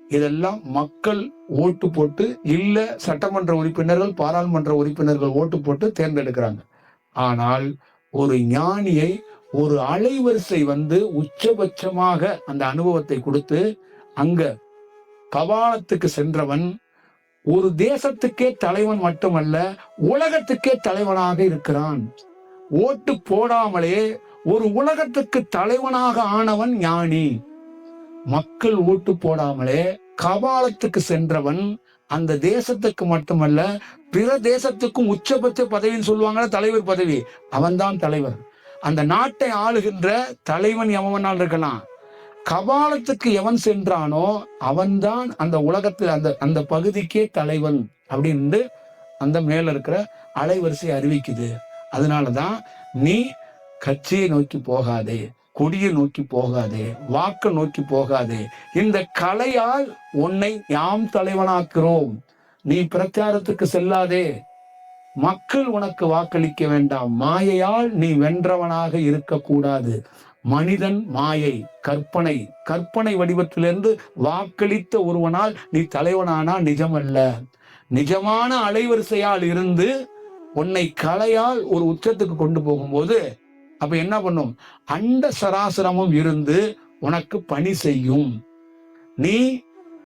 இதெல்லாம் மக்கள் ஓட்டு போட்டு, இல்ல சட்டமன்ற உறுப்பினர்கள், பாராளுமன்ற உறுப்பினர்கள் ஓட்டு போட்டு தேர்ந்தெடுக்கிறாங்க. ஆனால் ஒரு ஞானியை ஒரு அலைவரிசை உச்சபட்சமாக அந்த அனுபவத்தை கொடுத்து, அங்க கபாலத்துக்கு சென்றவன் ஒரு தேசத்துக்கே தலைவன் மட்டுமல்ல, உலகத்துக்கே தலைவனாக இருக்கிறான். ஓட்டு போடாமலே ஒரு உலகத்துக்கு தலைவனாக ஆனவன் ஞானி. மக்கள் ஓட்டு போடாமலே கபாலத்துக்கு சென்றவன் அந்த தேசத்துக்கு மட்டுமல்ல, பிற தேசத்துக்கும் உச்சபட்ச பதவின்னு சொல்லுவாங்க, தலைவர் பதவி. அவன்தான் தலைவர். அந்த நாட்டை ஆளுகின்ற தலைவன் எவனால் இருக்கலாம். கபாலத்துக்கு எவன் சென்றானோ அவன்தான் அந்த உலகத்தில் அந்த அந்த பகுதிக்கே தலைவன் அப்படின்னு அந்த மேல இருக்கிற அலைவரிசை அறிவிக்குது. அதனாலதான் நீ கட்சியை நோக்கி போகாதே, கொடியை நோக்கி போகாதே, வாக்க நோக்கி போகாதே. இந்த கலையால் உன்னை யாம் தலைவனாக்குறோம். நீ பிரச்சாரத்துக்கு செல்லாதே. மக்கள் உனக்கு வாக்களிக்க வேண்டாம். மாயையால் நீ வென்றவனாக இருக்கக்கூடாது. மனிதன் மாயை, கற்பனை, கற்பனை வடிவத்திலிருந்து வாக்களித்த ஒருவனால் நீ தலைவனானா நிஜமல்ல. நிஜமான அலைவரிசையால் இருந்து உன்னை கலையால் ஒரு உச்சத்துக்கு கொண்டு போகும்போது அப்ப என்ன பண்ணும்? அண்ட சராசரமும் இருந்து உனக்கு பணி செய்யும். நீ